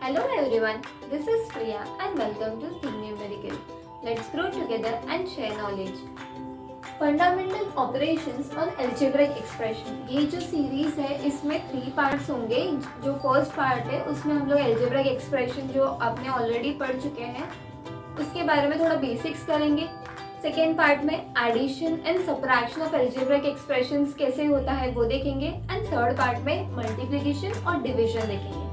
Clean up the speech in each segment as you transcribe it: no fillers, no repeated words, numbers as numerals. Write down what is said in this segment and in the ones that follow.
Hello everyone, this is Priya and welcome to Think Numerical. Let's grow together and share knowledge. Fundamental operations on algebraic expression, ये जो series है इसमें 3 parts होंगे। जो first part है उसमें हम लोग एल्जेब्रिक एक्सप्रेशन जो आपने ऑलरेडी पढ़ चुके हैं उसके बारे में थोड़ा बेसिक्स करेंगे। सेकेंड पार्ट में addition and subtraction of algebraic expressions कैसे होता है वो देखेंगे एंड थर्ड पार्ट में मल्टीप्लिकेशन और डिविजन देखेंगे।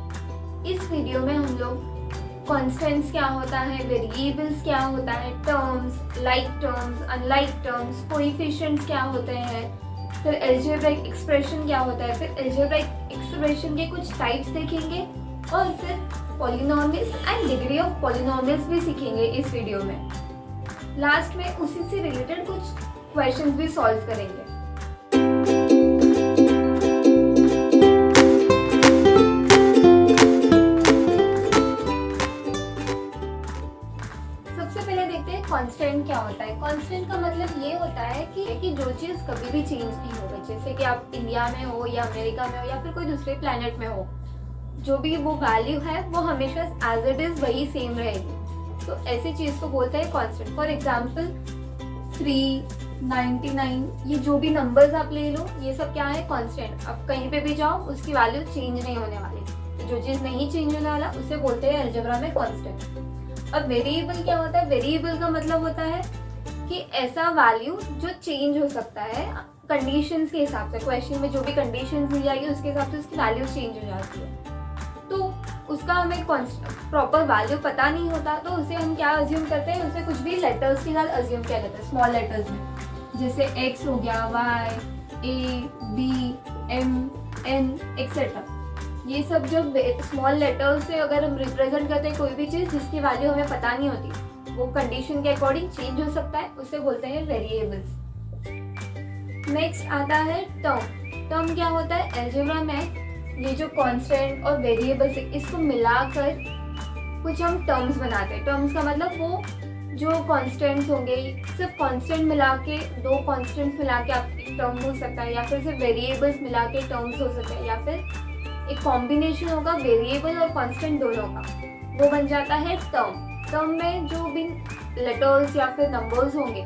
इस वीडियो में हम लोग कॉन्स्टेंट्स क्या होता है, वेरिएबल्स क्या होता है, terms, like terms, unlike terms, coefficients क्या होते हैं, फिर एल्जेब्रिक एक्सप्रेशन क्या होता है, फिर एल्जेब्रिक एक्सप्रेशन के कुछ टाइप्स देखेंगे और फिर polynomials and degree of polynomials भी सीखेंगे इस वीडियो में। लास्ट में उसी से रिलेटेड कुछ क्वेश्चंस भी सॉल्व करेंगे। कांस्टेंट क्या होता है? कांस्टेंट का मतलब ये होता है कि जो चीज कभी भी चेंज नहीं होगी। जैसे कि आप इंडिया में हो या अमेरिका में हो या फिर कोई दूसरे प्लेनेट में हो, जो भी वो वैल्यू है वो हमेशा एज इट इज वही सेम रहेगी। तो ऐसी चीज को बोलते हैं कांस्टेंट। फॉर एग्जांपल 3, 99, ये जो भी नंबर्स आप ले लो ये सब क्या है? कांस्टेंट। अब कहीं पे भी जाओ उसकी वैल्यू चेंज नहीं होने वाली। तो जो चीज नहीं चेंज होने वाला उसे बोलते हैं अलजेब्रा में कांस्टेंट। अब वेरिएबल क्या होता है? वेरिएबल का मतलब होता है कि ऐसा वैल्यू जो चेंज हो सकता है कंडीशंस के हिसाब से। क्वेश्चन में जो भी कंडीशंस दी जाएगी उसके हिसाब से उसकी वैल्यू चेंज हो जाती है। तो उसका हमें प्रॉपर वैल्यू पता नहीं होता तो उसे हम क्या अज्यूम करते हैं? उसे कुछ भी लेटर्स के साथ अज्यूम किया जाता है, स्मॉल लेटर्स में। जैसे एक्स हो गया, वाई, ए, बी, एम, एन एक्सेट्रा। ये सब जो स्मॉल लेटर्स से अगर हम रिप्रेजेंट करते हैं कोई भी चीज़ जिसकी वैल्यू हमें पता नहीं होती, वो कंडीशन के अकॉर्डिंग चेंज हो सकता है, उसे बोलते हैं वेरिएबल्स। नेक्स्ट आता है टर्म। टर्म क्या होता है? अलजेब्रा में ये जो कांस्टेंट और वेरिएबल्स है इसको मिलाकर कुछ हम टर्म्स बनाते हैं। टर्म्स का मतलब वो जो कांस्टेंट्स होंगे, सिर्फ कांस्टेंट मिला के, 2 कांस्टेंट्स मिला के आप एक टर्म हो सकता है, या फिर सिर्फ वेरिएबल्स मिला के टर्म्स हो सकते हैं, या फिर एक कॉम्बिनेशन होगा वेरिएबल और कांस्टेंट दोनों का, वो बन जाता है टर्म। टर्म में जो भी लेटर्स या फिर नंबर्स होंगे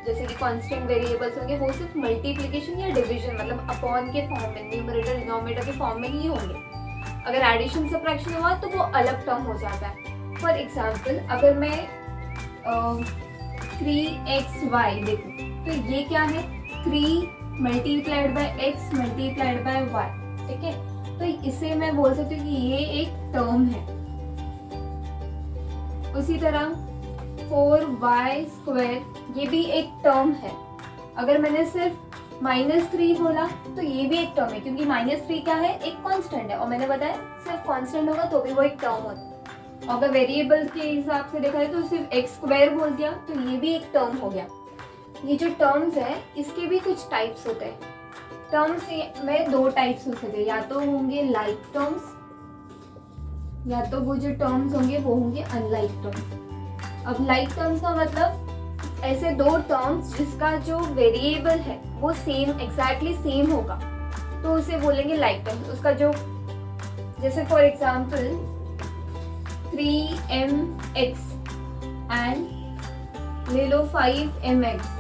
जैसे कि कांस्टेंट वेरिएबल्स होंगे वो सिर्फ मल्टीप्लिकेशन या डिवीजन मतलब अपॉन के फॉर्म में, न्यूमरेटर डिनोमिनेटर के फॉर्म में ही होंगे। अगर एडिशन सबट्रैक्शन हुआ तो वो अलग टर्म हो जाता है। फॉर एग्जाम्पल अगर मैं 3xy देखूँ तो ये क्या है? 3 multiplied by x multiplied by y, ठीक है। तो इसे मैं बोल सकती हूँ कि ये एक टर्म है। उसी तरह 4y² ये भी एक टर्म है। अगर मैंने सिर्फ -3 बोला तो ये भी एक टर्म है, क्योंकि -3 क्या है? एक कांस्टेंट है, और मैंने बताया सिर्फ कांस्टेंट होगा तो भी वो एक टर्म होता है। अगर वेरिएबल के हिसाब से देखा जाए तो सिर्फ x² बोल दिया तो ये भी एक टर्म हो गया। ये जो टर्म्स है इसके भी कुछ टाइप्स होते हैं। टर्म्स में 2 टाइप्स हो सकते हैं, या तो होंगे लाइक टर्म्स, या तो वो जो टर्म्स होंगे वो होंगे अनलाइक टर्म्स। अब लाइक टर्म्स का मतलब ऐसे 2 टर्म्स जिसका जो वेरिएबल है वो सेम, एग्जैक्टली सेम होगा तो उसे बोलेंगे लाइक टर्म्स। उसका जो जैसे फॉर एग्जांपल 3mx एंड ले लो 5mx,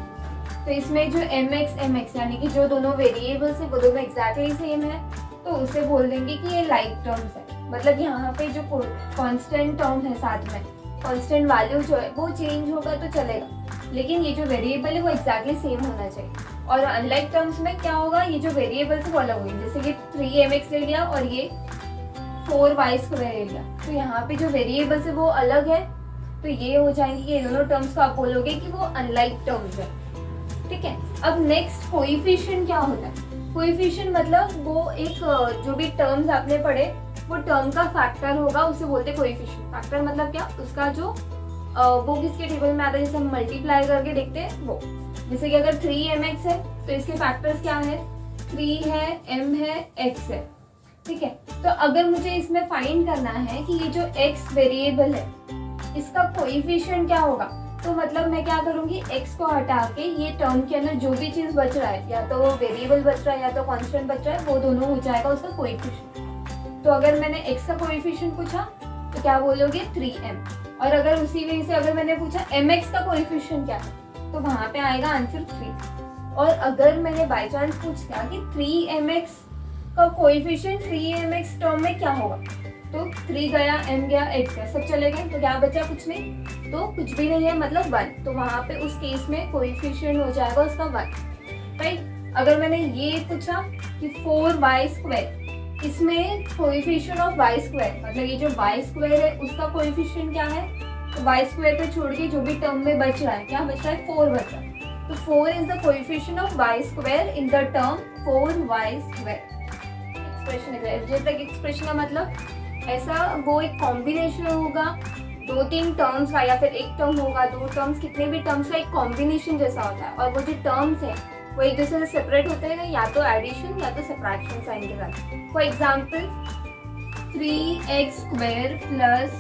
तो इसमें जो mx यानी कि जो दोनों वेरिएबल्स है वो दोनों एग्जैक्टली सेम है तो उसे बोल देंगे कि ये लाइक टर्म्स है। मतलब यहाँ पे जो कांस्टेंट टर्म है साथ में कांस्टेंट वैल्यू जो है वो चेंज होगा तो चलेगा, लेकिन ये जो वेरिएबल है वो एग्जैक्टली सेम होना चाहिए। और अनलाइक टर्म्स में क्या होगा? ये जो वेरिएबल्स है वो अलग होंगे। जैसे कि 3mx ले लिया और ये 4y² ले लिया, तो यहाँ पे जो वेरिएबल्स है वो अलग है तो ये हो जाएंगे कि ये दोनों टर्म्स को आप बोलोगे कि वो अनलाइक टर्म्स है, ठीक है। अब नेक्स्ट कोएफिशिएंट क्या होता है? कोएफिशिएंट मतलब वो एक जो भी टर्म्स आपने पढ़े वो टर्म का फैक्टर होगा, उसे बोलते हैं कोएफिशिएंट। फैक्टर मतलब क्या? उसका जो वो किसके टेबल में आता है, जैसे हम मल्टीप्लाई करके देखते हैं वो। जैसे कि अगर 3mx है तो इसके फैक्टर्स क्या है? 3 है, m है, x है, ठीक है। तो अगर मुझे इसमें फाइंड करना है कि ये जो x वेरिएबल है इसका कोएफिशिएंट क्या होगा, तो मतलब मैं क्या करूंगी? x को हटा के ये टर्म के अंदर जो भी चीज बच रहा है, या तो वेरिएबल बच रहा है या तो कांस्टेंट बच रहा है, वो दोनों हो जाएगा उसका कोएफिशिएंट। तो अगर मैंने x का कोएफिशिएंट पूछा तो क्या बोलोगे 3m। और अगर उसी वजह से अगर मैंने पूछा mx का कोएफिशिएंट क्या है तो वहां पे आएगा आंसर 3। और अगर मैंने बाय चांस पूछ लिया कि 3mx का कोएफिशिएंट 3mx टर्म में क्या होगा, तो 3 गया, m गया, x गया, सब चले गए, तो क्या बचा, कुछ नहीं, तो कुछ भी नहीं है मतलब 1। तो वहां पे उस केस में कोएफिशिएंट हो जाएगा उसका 1, राइट। अगर मैंने ये पूछा कि 4y², इसमें कोएफिशिएंट ऑफ y², मतलब ये जो y² है उसका कोएफिशिएंट क्या है, तो y² पे छोड़ के जो भी टर्म में बच रहा है, क्या बच रहा है, 4 बच रहा है। तो 4 is the coefficient of y² in the term 4y²। Expression है, अलजेब्रिक एक्सप्रेशन का मतलब ऐसा वो एक कॉम्बिनेशन होगा 2-3 टर्म्स का, या फिर एक टर्म होगा, 2 टर्म्स, कितने भी टर्म्स का एक कॉम्बिनेशन जैसा होता है। और वो जो टर्म्स है वो एक दूसरे से सेपरेट होते हैं, या तो एडिशन या तो सब्ट्रैक्शन साइन के साथ। फॉर एग्जाम्पल 3x² +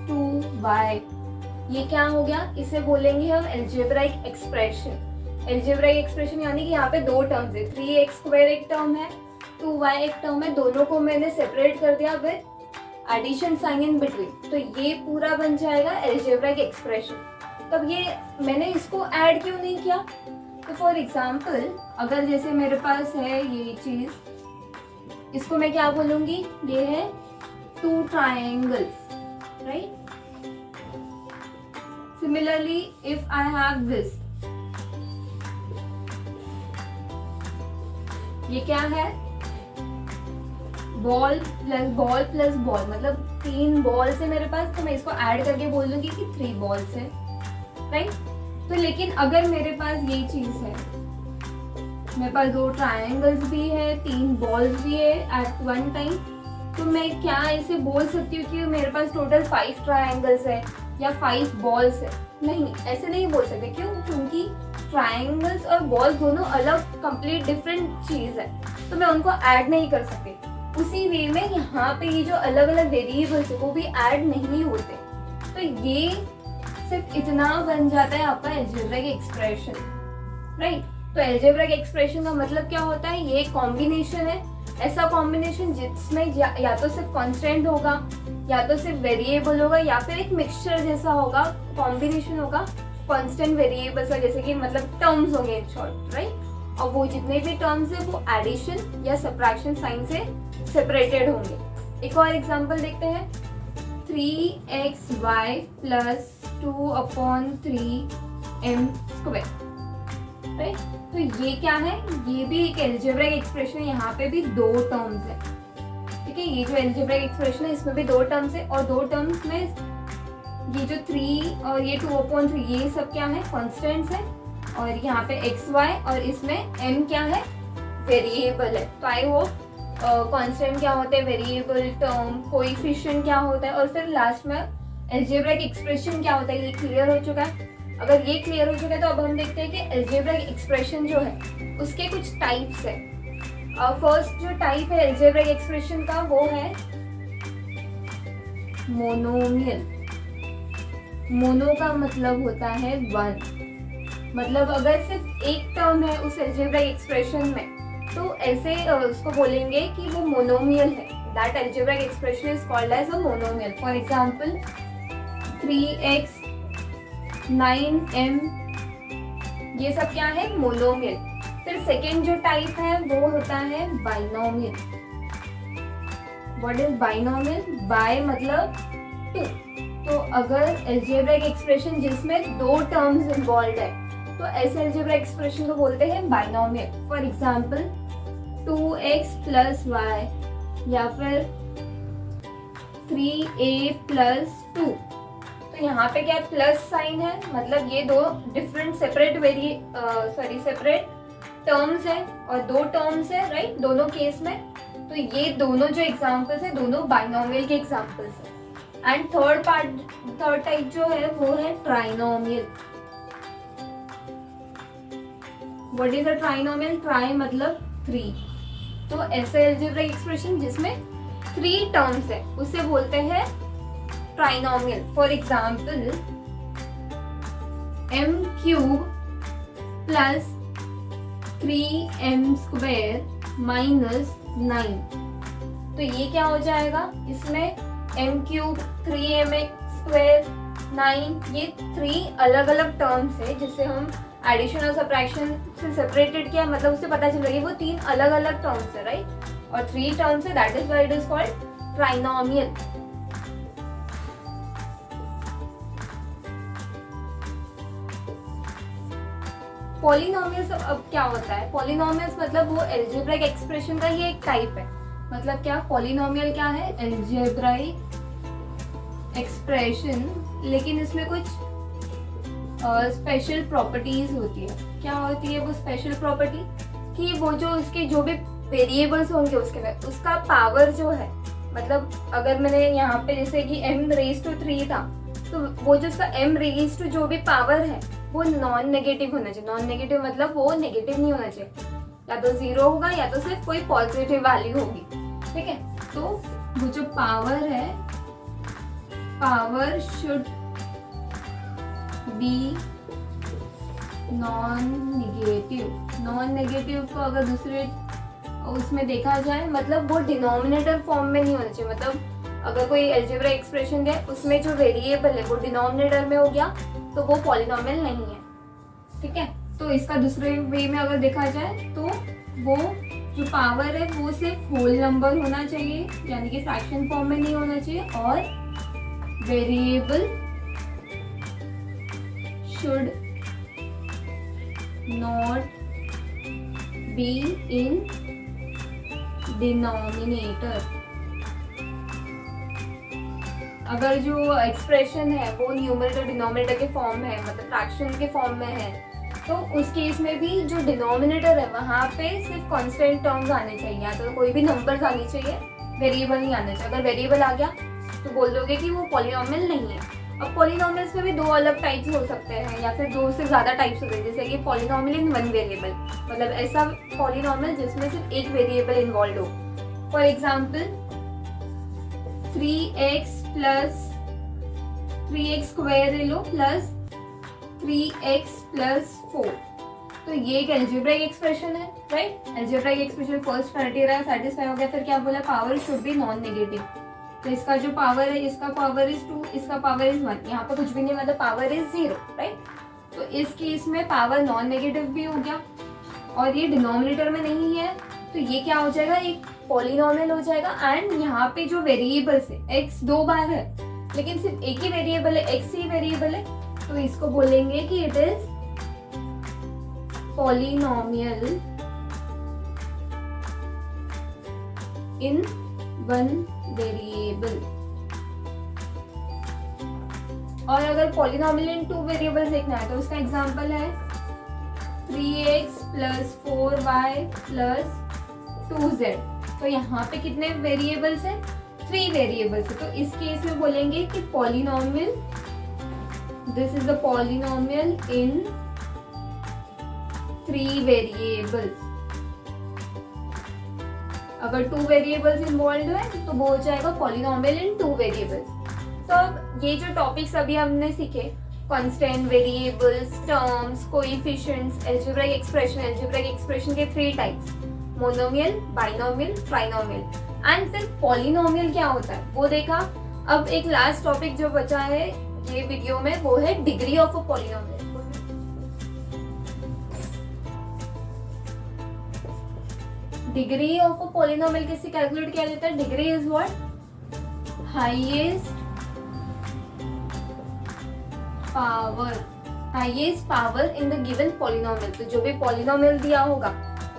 2y, ये क्या हो गया, इसे बोलेंगे हम अलजेब्रिक एक्सप्रेशन। अलजेब्रिक एक्सप्रेशन यानी कि यहाँ पे 2 टर्म्स है, 3x² एक टर्म है, 2y एक टर्म है, दोनों को मैंने सेपरेट कर दिया with addition sign in between, तो ये पूरा बन जाएगा अलजेब्रिक एक्सप्रेशन। तब ये मैंने इसको ऐड क्यों नहीं किया, तो फॉर एग्जाम्पल अगर जैसे मेरे पास है ये चीज, इसको मैं क्या बोलूंगी, ये है 2 triangles, right. Similarly if I have this, ये क्या है, बॉल प्लस बॉल, मतलब 3 बॉल्स है मेरे पास, तो मैं इसको ऐड करके बोल दूंगी कि 3 बॉल्स है, राइट। तो लेकिन अगर मेरे पास ये चीज है, मेरे पास 2 ट्रायंगल्स भी है, 3 बॉल्स भी है एट वन टाइम, तो मैं क्या ऐसे बोल सकती हूँ कि मेरे पास टोटल 5 ट्रायंगल्स है या 5 बॉल्स है, नहीं, ऐसे नहीं बोल सकते। क्यों, क्योंकि ट्रायंगल्स और बॉल्स दोनों अलग कंप्लीट डिफरेंट चीज है, तो मैं उनको ऐड नहीं कर सकती। उसी वे में यहाँ पे ये जो अलग अलग वेरिएबल्स है वो भी ऐड नहीं होते, तो ये सिर्फ इतना बन जाता है आपका अलजेब्रिक एक्सप्रेशन, राइट। तो अलजेब्रिक एक्सप्रेशन का मतलब क्या होता है, ये कॉम्बिनेशन है, ऐसा कॉम्बिनेशन जिसमें या तो सिर्फ कांस्टेंट होगा, या तो सिर्फ वेरिएबल होगा, या फिर एक मिक्सचर जैसा होगा, कॉम्बिनेशन होगा कांस्टेंट वेरिएबल्स का, जैसे कि मतलब टर्म्स होंगे इन शॉर्ट, राइट। और वो जितने भी टर्म्स है वो एडिशन या सब्ट्रैक्शन साइन से सेपरेटेड होंगे। एक और एग्जांपल देखते हैं, 3xy + 2/3m², राइट। तो ये क्या है, ये भी एक अलजेब्रिक एक्सप्रेशन है, यहाँ पे भी 2 टर्म्स है, ठीक है। ये जो अलजेब्रिक एक्सप्रेशन है इसमें भी 2 टर्म्स है, और 2 टर्म्स में ये जो 3 और ये 2/3 ये सब क्या है, कॉन्स्टेंट्स है, और यहाँ पे xy और इसमें m क्या है, वेरिएबल है। तो आई होप कांस्टेंट क्या होते हैं, वेरिएबल, टर्म, कोएफिशिएंट क्या होता है, और फिर लास्ट में अलजेब्रिक एक्सप्रेशन क्या होता है, ये क्लियर हो चुका है। अगर ये क्लियर हो चुका है तो अब हम देखते हैं कि अलजेब्रिक एक्सप्रेशन जो है उसके कुछ टाइप्स है। फर्स्ट जो टाइप है अलजेब्रिक एक्सप्रेशन का वो है मोनोमियल। मोनो का मतलब होता है 1, मतलब अगर सिर्फ एक टर्म है उस अलजेब्रिक एक्सप्रेशन में तो ऐसे उसको बोलेंगे कि वो मोनोमियल है। That algebraic expression is called as a monomial. For example 3x 9m, ये सब क्या है, मोनोमियल। फिर सेकेंड जो टाइप है वो होता है binomial. What is binomial? Bi मतलब 2। तो अगर अलजेब्रिक एक्सप्रेशन जिसमें 2 टर्म्स इन्वॉल्व है तो ऐसे अलजेब्रिक एक्सप्रेशन को बोलते हैं binomial. For example 2x + y या फिर 3a + 2। तो यहाँ पे क्या प्लस साइन है, मतलब ये 2 डिफरेंट सेपरेट टर्म्स है और 2 टर्म्स है, राइट, दोनों केस में। तो ये दोनों जो एग्जांपल्स है दोनों बाइनोमियल के एग्जांपल्स है। एंड थर्ड टाइप जो है वो है trinomial. What is a trinomial? Try मतलब 3। तो ऐसे अलजेब्रिक एक्सप्रेशन जिसमें 3 टर्म्स है उसे बोलते हैं trinomial. For example m³ + 3m² - 9। तो ये क्या हो जाएगा, इसमें m³ 3mx², 9, ये 3 अलग अलग टर्म्स है जिससे हम एडिशन और सब्ट्रैक्शन से सेपरेटेड किया, मतलब उससे पता चल रहा है वो 3 अलग अलग टर्म्स है, राइट। और 3 टर्म्स है, that is why it is called trinomial. Polynomials अब क्या होता है? पॉलिनोमियल्स मतलब वो एल्जेब्राइक एक्सप्रेशन का ही एक टाइप है। मतलब क्या पॉलिनोमियल क्या है? एल्जेब्राइक एक्सप्रेशन, लेकिन इसमें कुछ स्पेशल प्रॉपर्टीज होती है। क्या होती है वो स्पेशल प्रॉपर्टी? कि वो जो उसके जो भी वेरिएबल्स होंगे उसका पावर जो है, मतलब अगर मैंने यहाँ पे जैसे कि m⁻³ था, तो वो जो उसका m⁻² जो भी पावर है वो नॉन नेगेटिव होना चाहिए। नॉन नेगेटिव मतलब वो नेगेटिव नहीं होना चाहिए, या तो 0 होगा या तो सिर्फ कोई पॉजिटिव वैल्यू होगी, ठीक है। तो वो जो पावर है, power should be non negative. Non negative को अगर दूसरे उसमें देखा जाए, मतलब वो डिनोमिनेटर फॉर्म में नहीं होना चाहिए। मतलब अगर कोई अलजेब्रिक एक्सप्रेशन है उसमें जो वेरिएबल है वो डिनोमिनेटर में हो गया तो वो पॉलिनोमियल नहीं है, ठीक है। तो इसका दूसरे वे में अगर देखा जाए तो वो जो पावर है वो सिर्फ होल नंबर होना चाहिए, यानी कि फ्रैक्शन फॉर्म में नहीं होना चाहिए, और variable should not be in denominator. अगर जो एक्सप्रेशन है वो न्यूमरेटर डिनोमिनेटर के फॉर्म में है, मतलब फ्रैक्शन के फॉर्म में है, तो उस केस में भी जो डिनोमिनेटर है वहाँ पे सिर्फ कांस्टेंट टर्म्स आने चाहिए, या तो कोई भी नंबर्स आनी चाहिए, वेरिएबल नहीं आना चाहिए। अगर वेरिएबल आ गया तो बोल दोगे कि वो पॉलिनोमियल नहीं है। अब पॉलिनोमियल्स में भी 2 अलग टाइप्स हो सकते हैं, या फिर 2 से ज़्यादा टाइप्स होते हैं, जैसे कि पॉलिनोमियल इन 1 वेरिएबल, मतलब ऐसा पॉलिनोमियल जिसमें सिर्फ एक वेरिएबल इन्वॉल्व हो। For example 3x plus 3x² ले लो प्लस 3x प्लस 4, तो ये एक अलजेब्रिक एक्सप्रेशन है, right. Algebraic expression first criteria satisfy हो गया। फिर क्या बोला? Power should be non negative. तो इसका जो पावर है, इसका पावर इज 2, इसका पावर इज 1, यहाँ पे कुछ भी नहीं, मतलब पावर इज 0, राइट। तो इस केस में पावर नॉन नेगेटिव भी हो गया और ये डिनोमिनेटर में नहीं है, तो ये क्या हो जाएगा? एक पॉलिनोमियल हो जाएगा। एंड यहाँ पे जो वेरिएबल्स है, x 2 बार है लेकिन सिर्फ एक ही वेरिएबल है, x ही वेरिएबल है, तो इसको बोलेंगे कि it is polynomial in 1 variable. और अगर पॉलिनोमियल इन 2 वेरिएबल्स देखना है तो उसका एग्जांपल है 3x plus 4y plus 2z। तो यहाँ पे कितने वेरिएबल्स हैं? 3 वेरिएबल्स है। तो इस केस में बोलेंगे कि polynomial, this is the polynomial in 3 variables. अगर 2 वेरिएबल्स इन्वॉल्व है तो वो हो जाएगा पॉलिनोमियल इन 2 वेरिएबल्स। तो अब ये जो टॉपिक्स अभी हमने सीखे, constant, variables, terms, coefficients, algebraic expression के 3 types, monomial, binomial, trinomial, and फिर पॉलिनोमियल क्या होता है वो देखा। अब एक लास्ट टॉपिक जो बचा है ये वीडियो में वो है degree of a polynomial. Degree of a polynomial कैसे कैलकुलेट किया जाता है? Degree is what? Highest power in the given polynomial. तो जो भी पॉलिनोमियल दिया होगा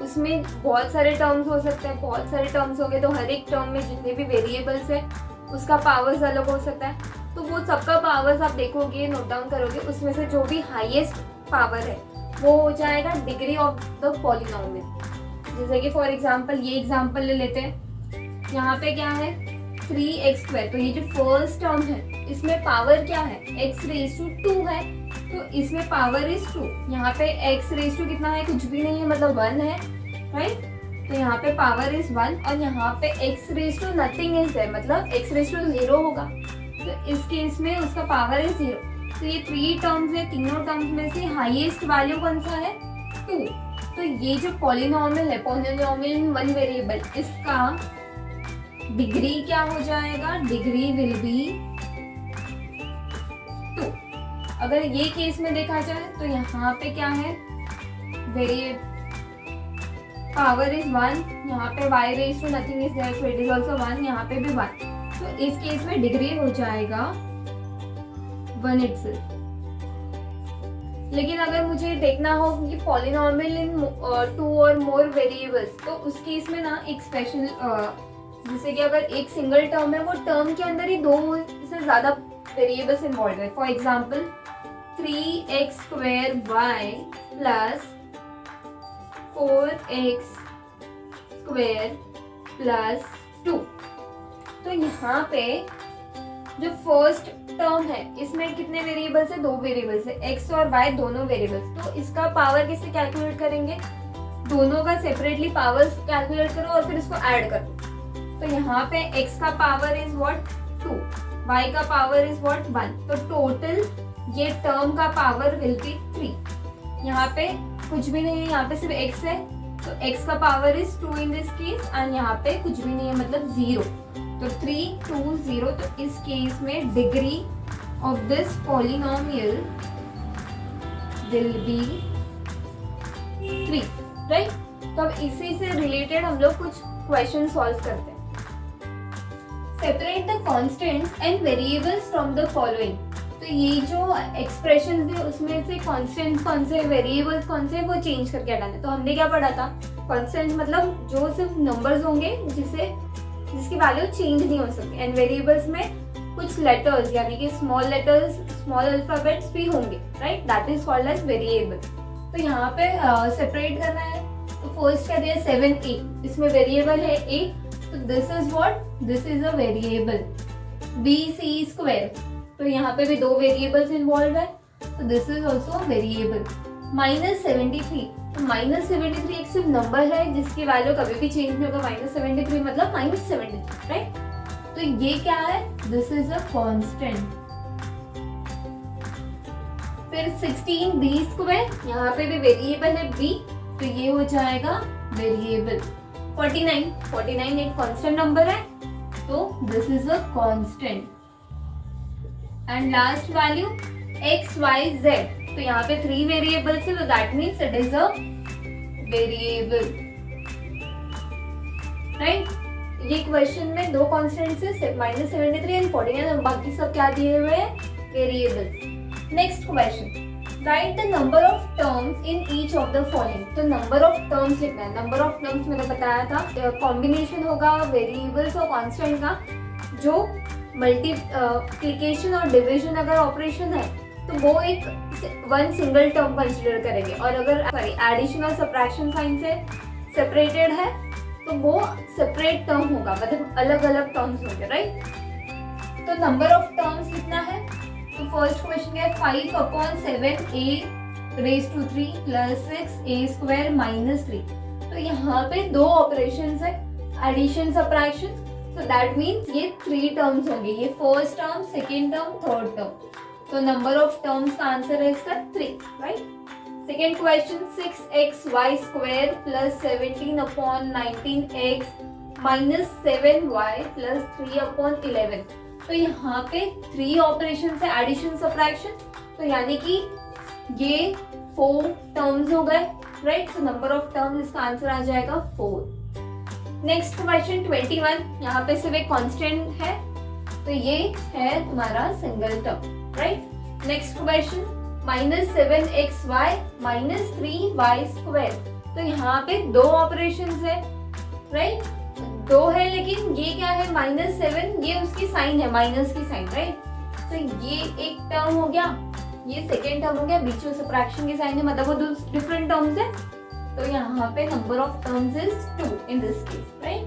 उसमें बहुत सारे टर्म्स हो सकते हैं, बहुत सारे टर्म्स हो गए तो हर एक टर्म में जितने भी वेरिएबल्स है उसका पावर्स अलग हो सकता है। तो वो सबका पावर्स आप देखोगे, नोट डाउन करोगे, उसमें से जो भी हाईएस्ट पावर है वो हो जाएगा डिग्री ऑफ द पॉलिनोमियल। जैसे कि फॉर एग्जांपल ये एग्जांपल ले लेते हैं, यहाँ पे क्या है 3x², तो ये जो फर्स्ट टर्म है इसमें पावर क्या है? x⁻² है, तो इसमें पावर इज 2। यहाँ पे x⁻² कितना है? कुछ भी नहीं है, मतलब 1 है, राइट। तो यहाँ पे पावर इज 1 और यहाँ पे x⁻² नथिंग इज है, मतलब x⁻² 0 होगा, तो इस केस में उसका पावर इज 0। तो ये 3 टर्म्स है, तीनों टर्म्स में से हाईएस्ट वैल्यू कौन सा है? 2। तो ये जो पॉलिनोमियल है, पॉलिनोमियल इन 1 वेरिएबल, इसका डिग्री क्या हो जाएगा, डिग्री विल बी 2। अगर ये केस में देखा जाए तो यहाँ पे क्या है, वेरिएबल पावर इज 1, यहाँ पे y raise to nothing is there so it is also 1, यहाँ पे भी 1। तो इस केस में डिग्री हो जाएगा 1 इटसेल्फ। लेकिन अगर मुझे देखना हो कि पॉलिनॉमियल इन 2 और मोर वेरिएबल्स, तो उस केस में ना एक स्पेशल जैसे कि अगर एक सिंगल टर्म है, वो टर्म के अंदर ही 2 से ज्यादा वेरिएबल्स इन्वॉल्व है। For example 3x² y plus 4x² plus 2। तो यहाँ पे जो फर्स्ट टर्म है इसमें कितने वेरिएबल्स है, 2 वेरिएबल्स है, x और y दोनों वेरिएबल्स। तो इसका पावर कैसे कैलकुलेट करेंगे, दोनों का सेपरेटली पावर कैलकुलेट करो और फिर इसको ऐड करो। तो यहाँ पे x का पावर इज व्हाट 2, y का पावर इज व्हाट 1। तो टोटल ये टर्म का पावर विल बी 3। यहाँ पे कुछ भी नहीं है, यहाँ पे सिर्फ x है, तो x का power is 2 in this case, and यहाँ पे कुछ भी नहीं है मतलब 0। तो 3 2 0। तो इस केस में degree of this polynomial will be 3, right. तो अब इसी से रिलेटेड हम लोग कुछ क्वेश्चन सॉल्व करते हैं। Separate the constants and variables from the following. तो ये जो एक्सप्रेशन थे उसमें से कांस्टेंट्स कौन से, वेरिएबल्स कौन से, वो चेंज करके हटाने। तो हमने क्या पढ़ा था, कांस्टेंट मतलब जो सिर्फ नंबर्स होंगे जिसकी वैल्यू चेंज नहीं हो सकती, एंड वेरिएबल्स में कुछ लेटर्स यानी कि स्मॉल लेटर्स, स्मॉल अल्फाबेट्स भी होंगे, right, that is called as variable. तो यहाँ पे सेपरेट करना है। तो फर्स्ट क्या दिया 7a, इसमें वेरिएबल है a, तो this is what, this is a variable. bc², तो यहाँ पे भी 2 वेरिएबल्स इन्वॉल्व है, तो दिस इज ऑल्सो वेरिएबल। -73, तो -73 एक सिर्फ नंबर है जिसकी वैल्यू कभी भी चेंज नहीं होगा, -73 मतलब -73, राइट। तो ये क्या है, दिस इज अ कांस्टेंट। फिर 16b², यहाँ पे भी वेरिएबल है b, तो ये हो जाएगा वेरिएबल। 49 एक कांस्टेंट नंबर है, तो this is a constant. And last value x y z, तो यहाँ पे 3 वेरिएबल्स है, तो that means it is a variable, right. ये क्वेश्चन में 2 कॉन्स्टेंट्स है, -73 एंड 49, और बाकी सब क्या दिए हुए हैं, variables. Next question, right the number of terms in each of the following. तो नंबर ऑफ टर्म्स लिखना है। नंबर ऑफ टर्म्स मैंने बताया था कॉम्बिनेशन होगा वेरिएबल्स और कॉन्स्टेंट का, जो मल्टीप्लिकेशन और डिवीजन अगर ऑपरेशन है तो वो एक 1 सिंगल टर्म कंसिडर करेंगे, और अगर एडिशन और सब्ट्रैक्शन साइन से सेपरेटेड है तो वो सेपरेट टर्म होगा, मतलब अलग अलग टर्म्स होंगे, राइट। तो नंबर ऑफ टर्म्स लिखना है। तो फर्स्ट क्वेश्चन है 5/7a raised to 3 plus 6a² - 3। तो यहाँ पे 2 ऑपरेशंस है, addition subtraction, so that means ये 3 टर्म्स होंगे, ये first term, second term, third term. तो नंबर ऑफ टर्म्स का आंसर है इसका 3, right. Second question 6xy² plus 17/19x - 7y plus 3/11। तो यहाँ पे 3 ऑपरेशन है, एडिशन सब्ट्रैक्शन, तो यानी कि ये 4 टर्म्स हो गए, राइट। तो नंबर ऑफ टर्म्स इसका आंसर आ जाएगा 4। नेक्स्ट क्वेश्चन 21, यहाँ पे सिर्फ एक कांस्टेंट है, तो ये है तुम्हारा single term, right. Next question -7xy - 3y²। तो यहाँ पे 2 ऑपरेशंस है, राइट, 2 है, लेकिन ये क्या है -7, ये उसकी साइन है, माइनस की साइन, राइट। तो ये एक टर्म हो गया, ये सेकेंड टर्म हो गया, बीच में सब्ट्रैक्शन की साइन है, मतलब वो 2 डिफरेंट टर्म्स है। तो यहाँ पे number of terms is 2 in this case, right.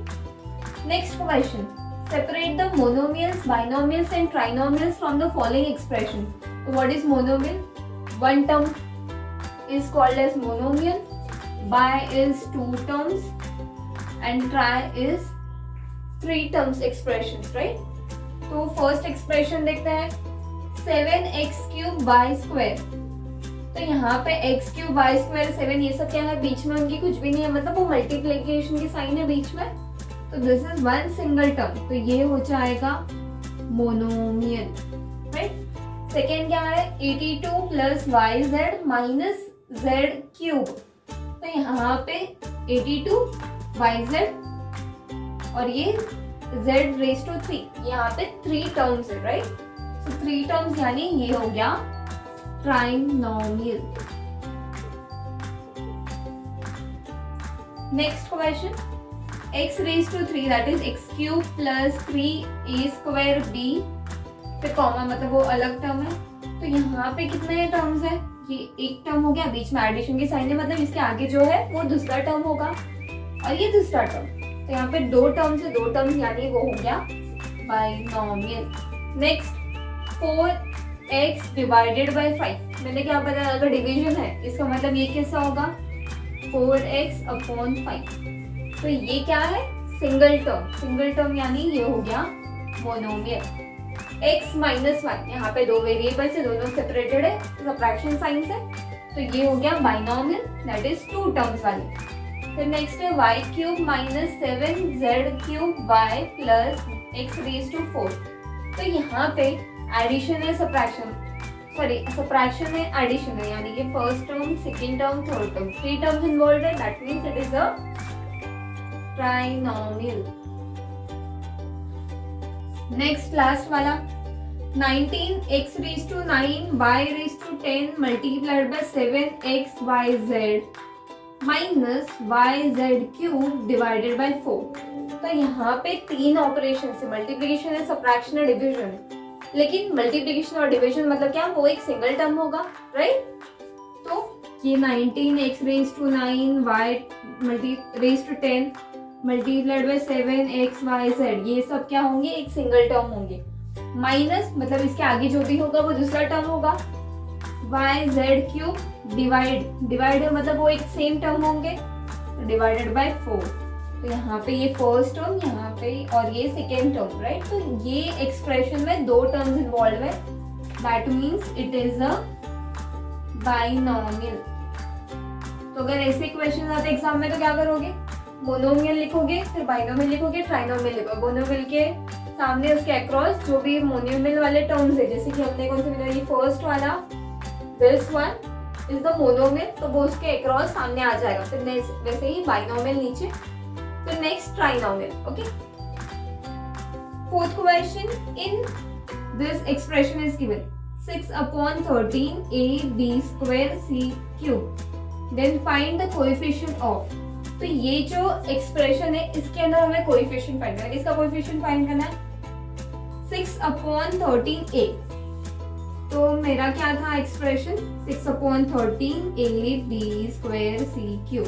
Next question, separate the monomials, binomials and trinomials from the following expression. What is monomial? One term is called as monomial, bi is 2 terms, and tri is 3 terms expressions, right? तो first expression देखते हैं 7x³ y²। तो यहाँ पे x³ y², 7 ये सब क्या है, बीच में उनकी कुछ भी नहीं है, मतलब वो मल्टीप्लिकेशन की साइन है बीच में, तो this is one single term, तो ये हो जाएगा मोनोमियल, राइट। सेकेंड क्या है, 82 plus y z minus z cube, तो यहाँ पे 82 वाई जेड और ये जेड रेज टू 3, यहाँ पे 3 टर्म्स है, राइट। तो 3 टर्म्स यानी ये हो गया trinomial. Next question, x raise to 3 that is x cube plus 3a square b, फिर कॉमा मतलब वो अलग टर्म है, तो यहाँ पे कितने टर्म्स है, ये एक टर्म हो गया, बीच में एडिशन की साइन है, मतलब इसके आगे जो है वो दूसरा टर्म होगा और ये दूसरा टर्म, तो यहाँ पे 2 टर्म्स है, 2 टर्म्स यानी वो हो गया binomial. Next 4x divided by 5, मैंने क्या बताया, अगर डिवीजन है इसका मतलब ये कैसा होगा 4x अपॉन 5, तो ये क्या है सिंगल टर्म, सिंगल टर्म यानी ये हो गया मोनोमियल। x माइनस 1, यहाँ पे 2 वेरिएबल्स है, दोनों सेपरेटेड है, सब्ट्रैक्शन साइन से, तो ये हो गया बाइनोमियल दैट इज 2 टर्म्स वाले। फिर नेक्स्ट है y cube minus 7z cube y plus x raise to 4, तो यहाँ पे एडिशन है सब्ट्रैक्शन, सॉरी सब्ट्रैक्शन है एडिशन है, यानी कि first term, second term, third term, 3 terms involved है, that means it is a trinomial. Next last वाला 19x raise to 9 y raise to 10 multiplied by 7xyz minus yz cube divided by 4, तो यहाँ पे 3 operation है, multiplication है, subtraction है, division है, लेकिन मल्टीप्लिकेशन और डिवीजन मतलब क्या, वो एक सिंगल टर्म होगा, राइट। तो ये 19x raise to 9 y raise to 10 multiplied by 7xyz, ये सब क्या होंगे, एक सिंगल टर्म होंगे, माइनस मतलब इसके आगे जो भी होगा वो दूसरा टर्म होगा, yz क्यूब डिवाइड मतलब वो एक सेम टर्म होंगे, डिवाइडेड बाय 4, तो यहाँ पे ये फर्स्ट टर्म, यहाँ पे और ये सेकेंड टर्म, राइट। तो ये एक्सप्रेशन में 2 टर्म्स इन्वॉल्व है, that means it is a binomial. तो अगर ऐसे क्वेश्चन आते एग्जाम में तो क्या करोगे, मोनोमियल लिखोगे, फिर बाइनोमियल लिखोगे, ट्राइनोमियल लिखोगे, मोनोमियल के सामने उसके अक्रॉस जो भी मोनोमियल वाले टर्म्स है, जैसे कि हमने कौन से मिला, ये फर्स्ट वाला this one is the monomial, तो वो उसके अक्रॉस सामने आ जाएगा, फिर वैसे ही बाइनोमियल नीचे, तो next trinomial, okay. Fourth question, in this expression is given 6 upon 13 ab square c cube, then find the coefficient of, तो ये जो एक्सप्रेशन है इसके अंदर हमें कोएफिशिएंट फाइंड करना है, इसका कोएफिशिएंट फाइंड करना है 6 अपॉन 13a, तो मेरा क्या था expression 6 upon 13ab square c cube,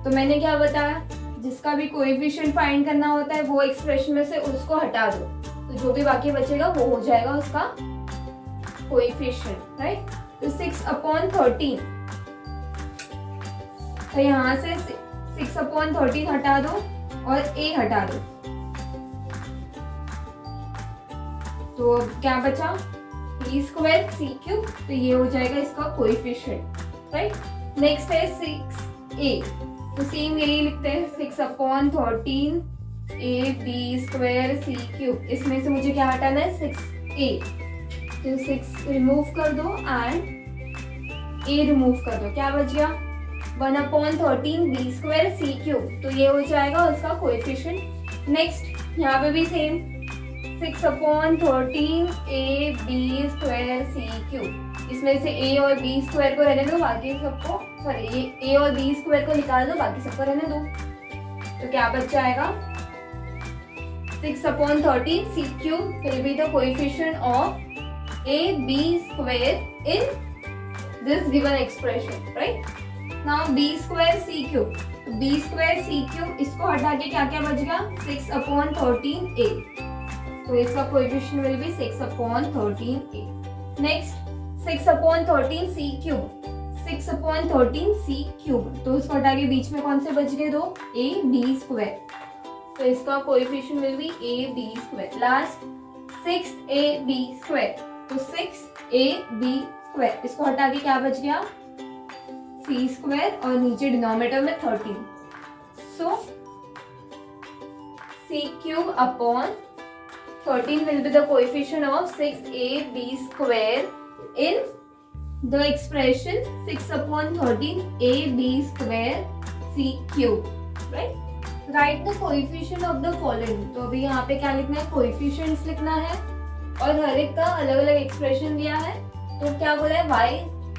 तो मैंने क्या बताया, जिसका भी कोएफिशिएंट फाइंड करना होता है वो एक्सप्रेशन में से उसको हटा दो, तो जो भी बाकी बचेगा वो हो जाएगा उसका कोएफिशिएंट, राइट। तो 6 अपॉन 13, तो यहाँ से 6 अपॉन 13 हटा दो और a हटा दो, तो क्या बचा b स्क्वायर c क्यूब, तो ये हो जाएगा इसका कोएफिशिएंट, राइट। नेक्स्ट है 6a, तो सेम यही लिखते हैं 6 upon 13 ab square c cube, इसमें से मुझे क्या हटाना है 6a, तो 6 रिमूव कर दो एंड a रिमूव कर दो, क्या बच गया 1 upon 13 b square c cube, तो ये हो जाएगा उसका कोएफिशिएंट। नेक्स्ट यहाँ पे भी same 6 upon 13 ab square c cube, इसमें से a और b स्क्वायर को रहने दो, बाकी सबको सॉरी a और b स्क्वायर को निकाल दो, बाकी सबको रहने दो, तो क्या बच जाएगा 6 upon 13 c cube will be the coefficient of a b square in this given expression, right? Now b square c cube, तो b square c cube इसको हटा के क्या क्या बच गया 6 upon 13 a, तो इसका coefficient will be 6 upon 13 a. Next 6 upon 13 c cube, 6 upon 13 c cube, तो इसको हटा के बीच में कौन से बच गए दो a b square, तो इसका coefficient will be a b square. Last 6 a b square, तो 6 a b स्क्वायर, इसको हटा के क्या बच गया c स्क्वायर और नीचे डिनोमिनेटर में 13, सो c cube upon 13 will be the coefficient of 6ab square in the expression 6 upon 13 ab square c cube, right? Write the coefficient of the following. तो अभी यहाँ पे क्या लिखना है, कोएफिशिएंट्स लिखना है और हर एक का अलग अलग एक्सप्रेशन दिया है. तो क्या बोला है, y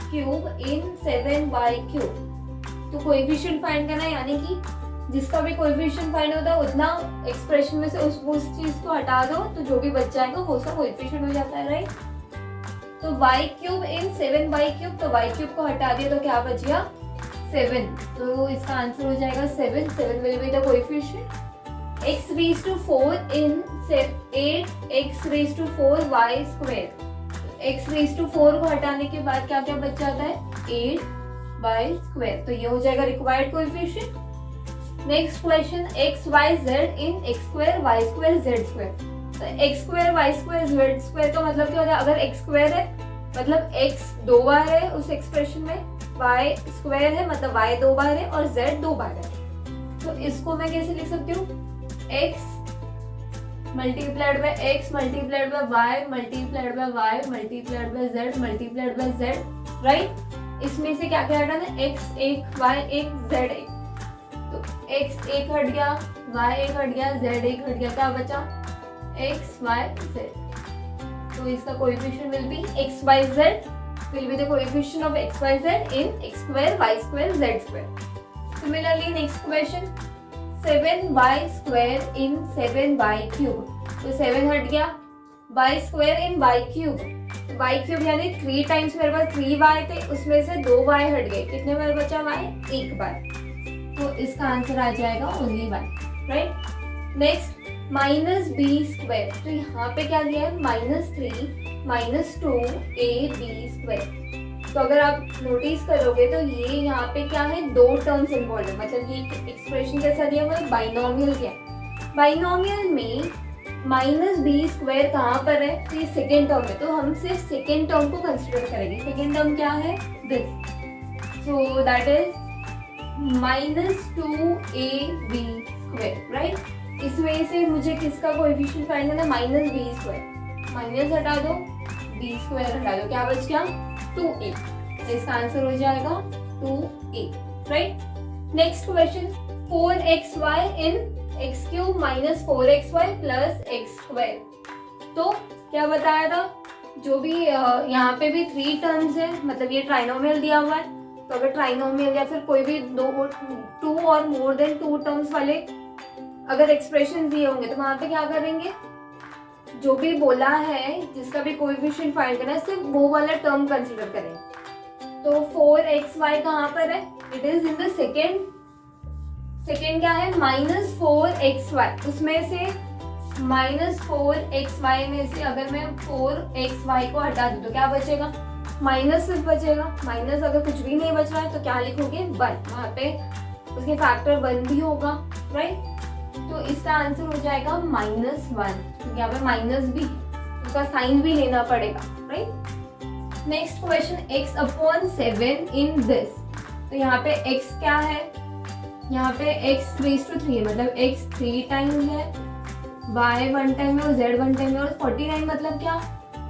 cube in 7y cube. तो कोएफिशिएंट फाइंड करना है, यानी कि जिसका भी कोएफिशिएंट फाइंड होता है उतना एक्सप्रेशन में से उस चीज को हटा दो तो जो भी बच जाएगा वो उसका कोएफिशिएंट हो जाता है, राइट? तो y cube in 7y cube, तो y क्यूब को हटा दिया तो क्या बच गया, 7. तो इसका आंसर हो जाएगा 7. 7 will be the coefficient. x raise to 4 in 8 x raise to 4 y square. x raise to 4 को हटाने के बाद क्या क्या बच जाता है, 8 y स्क्वायर. तो ये हो जाएगा required coefficient. Next question, x y z इन x square y square z square. तो x square y square z square का मतलब क्या होता है, अगर x स्क्वायर है मतलब x 2 बार है उस एक्सप्रेशन में, y स्क्वायर है मतलब y 2 बार है और z 2 बार है. तो इसको मैं कैसे लिख सकती हूँ, x multiplied by x multiplied by y multiplied by y multiplied by z multiplied by z, right? इसमें से क्या क्या हटाना है, x 1 y 1 z 1. तो x 1 हट गया, y 1 हट गया, z 1 हट गया, क्या बचा, x y z. तो इसका coefficient will be x y z will be the coefficient of x y z in x square y square z square. Similarly, next question, 7y square in 7y cube. तो 7 हट गया, y square in y cube. y cube यानी 3 times मेरे पास 3y थे, उसमें से 2y हट गए, कितने बार बचा y, 1 बार. तो इसका आंसर आ जाएगा only y, right? Next, minus b square. तो यहाँ पे क्या दिया है, -3 माइनस 2ab स्क्वायर. तो अगर आप नोटिस करोगे तो ये यहाँ पे क्या है, 2 टर्म्स इन्वॉल्व है. मतलब ये एक्सप्रेशन कैसा दिया हुआ है, बाइनोमियल दिया. बाइनोमियल में माइनस बी स्क्वायर कहाँ पर है, तो ये सेकेंड टर्म है. तो हम सिर्फ सेकेंड टर्म को कंसिडर करेंगे. सेकेंड टर्म क्या है, this. So that is -2ab square, right? इसमें से मुझे किसका कोएफिशिएंट फाइंड करना है, माइनस बी स्क्वायर. माइनस हटा दो, बी स्क्वायर हटा दो, क्या बच गया, 2a. तो इसका आंसर हो जाएगा 2a, right? Next question, 4xy इन x cube minus 4xy plus x square. तो क्या बताया था, जो भी यहाँ पे भी 3 टर्म्स है, मतलब ये ट्राइनोमियल दिया हुआ है. तो अगर ट्राइनोमियल या फिर कोई भी 2 और मोर देन 2 टर्म्स वाले अगर एक्सप्रेशन दिए होंगे तो वहां पे क्या करेंगे, जो भी बोला है जिसका भी कोएफिशिएंट फाइंड करना है सिर्फ वो वाला टर्म कंसीडर करें. तो 4xy कहाँ पर है, it is in the second क्या है, -4xy. उसमें से -4xy में से अगर मैं 4xy को हटा दूं तो क्या बचेगा, माइनस सिर्फ बचेगा. माइनस अगर कुछ भी नहीं बच रहा है तो क्या लिखोगे, 1. वहां पे उसके फैक्टर 1 भी होगा, राइट? तो इसका आंसर हो जाएगा -1. क्योंकि यहाँ पे माइनस भी उसका साइन भी लेना पड़ेगा, right? Next question, x upon 7 in this. तो यहाँ पे x क्या है, यहाँ पे x रेज़ टू 3 है, मतलब x 3 टाइम्स है, y 1 टाइम है और z 1 टाइम है. और 49 मतलब क्या,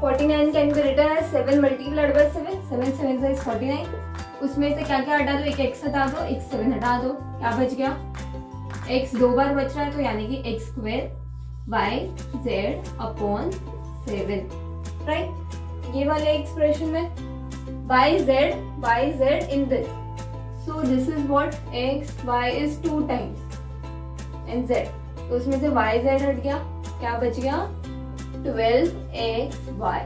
49 can be written as 7 multiplied by 7. 7 7 is 49. उसमें से क्या क्या हटा दो, एक x हटा दो, एक 7 हटा दो, क्या बच गया, x 2 बार बच रहा है तो यानी कि x square by z upon 7, right? ये वाले एक्सप्रेशन में by z in this. So this is what, x y is 2 times and z. तो उसमें से y z हट गया, क्या बच गया, 12xy,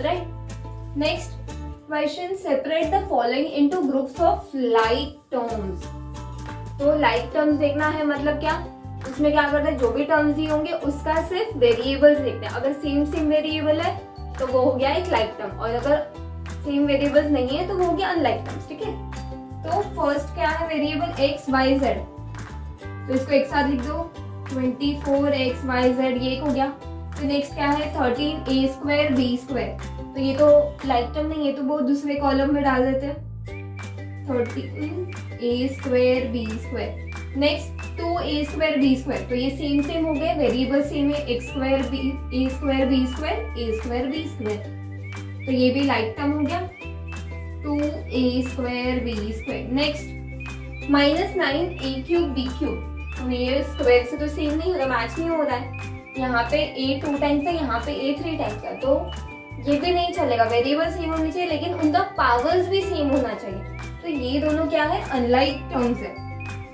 right? Next question, separate the following into groups of like terms. तो लाइक टर्म्स देखना है, मतलब क्या, उसमें क्या करते हैं, जो भी टर्म्स दिए होंगे उसका सिर्फ वेरिएबल्स देखते हैं. अगर सेम वेरिएबल है तो वो हो गया एक लाइक टर्म, और अगर सेम वेरिएबल्स नहीं है तो वो हो गया अनलाइक टर्म्स, ठीक है? तो फर्स्ट क्या है, वेरिएबल x y z. तो इसको एक साथ लिख दो, 24xyz, ये एक हो गया. तो नेक्स्ट क्या है, 13a स्क्वायर b स्क्वायर. तो ये तो लाइक टर्म नहीं है तो वो दूसरे कॉलम में डाल देते हैं, 13a square b square. Next 2a² b², तो ये सेम हो गए, वेरिएबल सेम है, x² a² b² a² b², तो ये भी लाइक टर्म हो गया 2a² b²। Next -9a³ b³, तो ये स्क्वायर से तो सेम नहीं हो रहा, मैच नहीं हो रहा है। यहाँ पे a 2 टाइम्स है, यहाँ पे a 3 टाइम्स है, तो ये भी नहीं चलेगा, वेरिएबल सेम होनी चाहिए लेकिन उनका पावर्स भी सेम होना चाहिए। तो ये दोनों क्या है, अनलाइक टर्म्स है,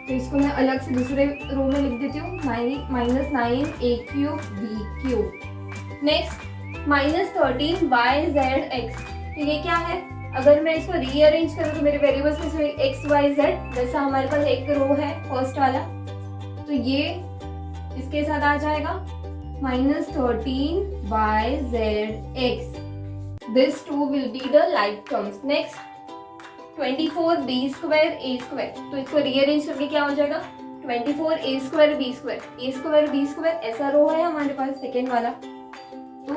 तो इसको मैं अलग से दूसरे रो में लिख देती हूँ, -9a³ b³। नेक्स्ट -13yzx, तो ये क्या है, अगर मैं इसको रीअरेंज करूँ तो मेरे वेरिएबल्स में से x y z, जैसा हमारे पास एक रो है फर्स्ट वाला, तो ये इसके साथ आ जाएगा -13yzx, this two will be the like terms. Next 24b² a², तो इसको रीअरेंज करके क्या हो जाएगा 24a² b², ऐसा रो है हमारे पास सेकेंड वाला, तो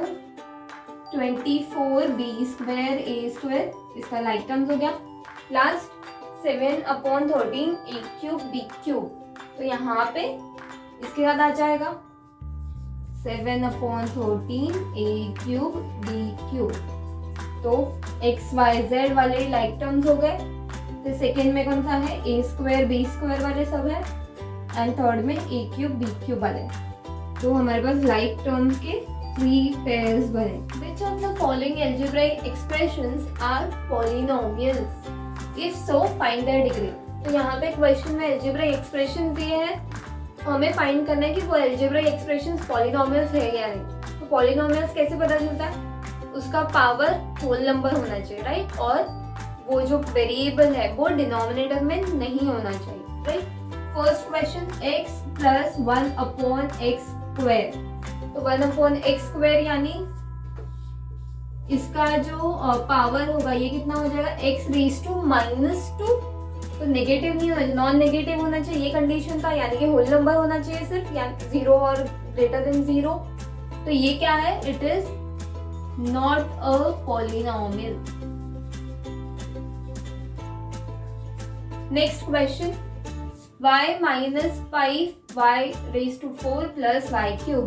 24b² a², इसका लाइक टर्म्स हो गया। लास्ट 7/13 a³ b³, तो यहाँ पे इसके बाद आ जाएगा 7/13 a³ b³, तो x y z वाले लाइक टर्म्स हो गए। तो सेकेंड में कौन सा है, a² b² वाले सब है, एंड थर्ड में a³ b³ वाले, तो हमारे पास लाइक टर्म्स के 3 pairs बने। Which of the following algebraic expressions are polynomials? If so, find their degree. तो यहाँ पे क्वेश्चन में algebraic expressions दिए हैं, हमें फाइंड करना है कि वो algebraic expressions polynomials है या नहीं। तो polynomials कैसे पता चलता है, उसका पावर होल नंबर होना चाहिए, राइट, और वो जो वेरिएबल है वो डिनोमिनेटर में नहीं होना चाहिए, right. First question x + 1/x², तो 1/x² यानी इसका जो पावर होगा ये कितना हो जाएगा, x⁻², तो नेगेटिव नहीं होना, नॉन नेगेटिव होना चाहिए, ये कंडीशन था, यानी कि होल नंबर होना चाहिए सिर्फ, यानी 0 और ग्रेटर देन 0, तो ये क्या है, it is not a polynomial. Next question y - 5y⁴ + y³,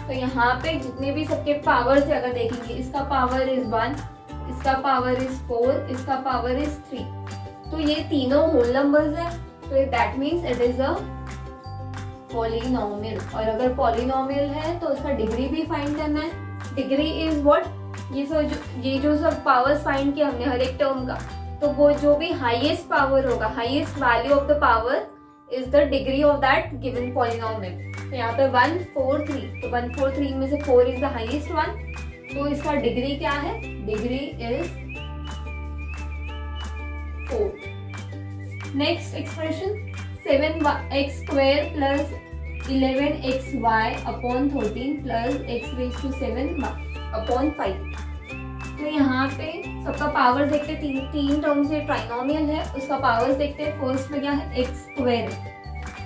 तो यहाँ पे जितने भी सबके पावर से अगर देखेंगे, इसका पावर इज 1, इसका पावर इज 4, इसका पावर इज 3, तो ये तीनों होल नंबर्स है, तो that means it is a polynomial. और अगर पॉलिनोमियल है तो उसका डिग्री भी फाइंड करना है। डिग्री इज व्हाट, ये जो सब पावर्स फाइंड किया हमने हर एक टर्म का, तो वो जो भी हाईएस्ट पावर होगा, highest value of the power is the degree of that given polynomial. तो यहाँ पे 1 4 3, तो 1 4 3 में से 4 इज द हाईएस्ट वन, तो इसका डिग्री क्या है, degree is 4। Next expression 7x² + 11xy/13 + x⁻⁵/5, तो यहाँ पे सबका पावर देखते हैं, तीन टर्म से ट्राइनोमियल है, उसका पावर देखते हैं। फर्स्ट में क्या है, x²,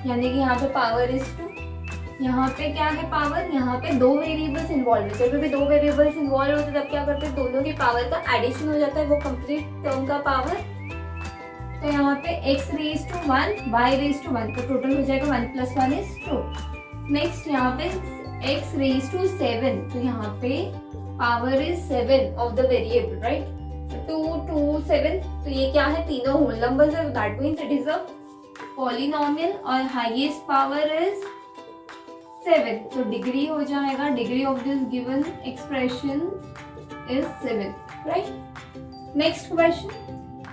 यानी कि यहाँ पे पावर इज 2, यहाँ पे क्या है पावर, यहाँ पे दो वेरिएबल्स इन्वॉल्व है, जब भी दो वेरिएबल्स इन्वॉल्व होते हैं तब क्या करते हैं, दोनों की पावर का एडिशन हो जाता है, वो कंप्लीट टर्म का पावर। तो यहाँ पे x⁻1 y⁻1, तो टोटल हो जाएगा 1 + 1 = 2। नेक्स्ट यहाँ पे x⁻7, तो यहाँ पे power is 7 of the variable, right, 2 2 7, तो ये क्या है, तीनों होल नंबर्स है, that means it is a polynomial, और हाईएस्ट पावर इज 7, तो डिग्री हो जाएगा, degree of this given expression is 7, right. Next question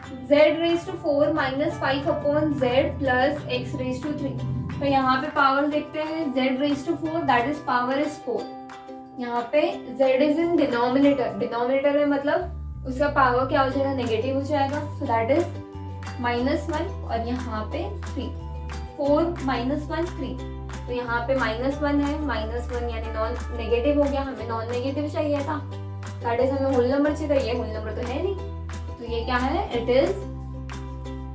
z⁴ - 5/z + x⁻3, तो यहाँ पे पावर देखते हैं, z⁴ that is power is 4, यहाँ पे z इज इन डिनोमिनेटर में, मतलब उसका पावर क्या हो जाएगा, नेगेटिव हो जाएगा, सो दैट इज -1, और यहाँ पे 3, 4 - 1 3, तो यहाँ पे -1 है, -1 यानी नॉन नेगेटिव हो गया, हमें नॉन नेगेटिव चाहिए था, दैट इज हमें होल नंबर चाहिए था, ये होल नंबर तो है नहीं, तो ये क्या है, it is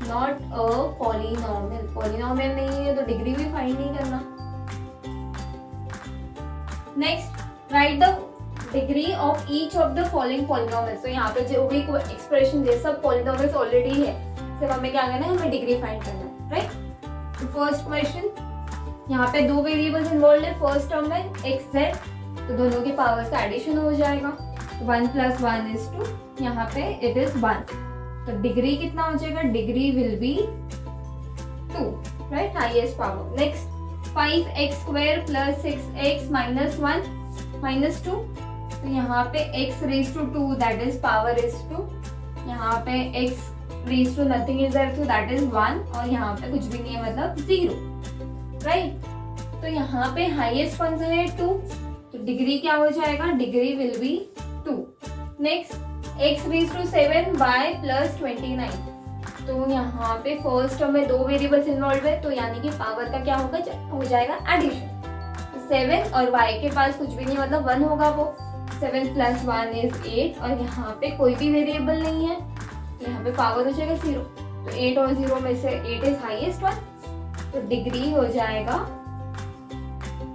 not a polynomial. Polynomial नहीं है तो डिग्री भी फाइंड नहीं करना। Next right the degree of each of the following polynomials, तो यहाँ पे जो भी एक्सप्रेशन दे सब पॉलिनोमियल्स ऑलरेडी है, सिर्फ हमें क्या करना है, हमें डिग्री फाइंड करना है, राइट। फर्स्ट क्वेश्चन, यहाँ पे दो वेरिएबल्स इन्वॉल्व है, फर्स्ट टर्म में एक्स जेड, तो दोनों के पावर्स का एडिशन हो जाएगा, 1 + 1 is 2, यहाँ पे इट इज 1, तो डिग्री कितना हो जाएगा, degree will be 2, right, highest power. Next 5x² + 6x - 1 - 2, तो यहाँ पे x⁻², that is power is 2, यहाँ पे x⁻² नथिंग इज देयर, तो दैट इज 1, और यहाँ पे कुछ भी नहीं है मतलब 0, राइट। तो यहाँ पे हाईएस्ट कौन सा है, 2, तो डिग्री क्या हो जाएगा, degree will be 2। Next x⁻7y + 29, तो यहाँ पे फर्स्ट टर्म में दो वेरिएबल्स इन्वॉल्व है, तो यानी कि पावर का क्या होगा, हो जाएगा एडिशन, 7 और y के पास कुछ भी नहीं मतलब 1 होगा, वो 7 + 1 is 8, और यहाँ पे कोई भी वेरिएबल नहीं है, तो यहाँ पे पावर हो जाएगा 0, तो 8 और 0 में से 8 इज हाईएस्ट वन, तो डिग्री हो जाएगा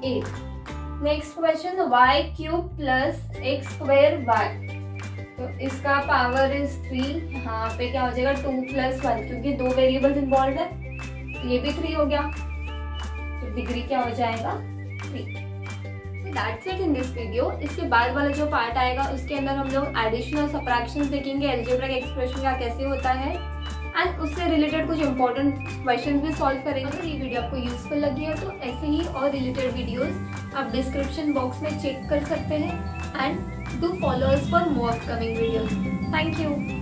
8। नेक्स्ट क्वेश्चन y³ + x² तो इसका पावर इज 3, यहाँ पे क्या हो जाएगा 2 + 1, क्योंकि दो वेरिएबल्स इन्वॉल्व है, तो ये भी 3 हो गया, तो डिग्री क्या हो जाएगा 3। That's it in this video. इसके बाद वाला जो पार्ट आएगा उसके अंदर हम लोग एडिशन और सबट्रैक्शन देखेंगे, अलजेब्रिक एक्सप्रेशन का कैसे होता है, एंड उससे रिलेटेड कुछ इंपॉर्टेंट क्वेश्चन भी सॉल्व करेंगे। अगर ये वीडियो आपको यूजफुल लगी है तो ऐसे ही और रिलेटेड वीडियोस आप डिस्क्रिप्शन बॉक्स में चेक कर सकते हैं, and do follow us for more upcoming videos. Thank you.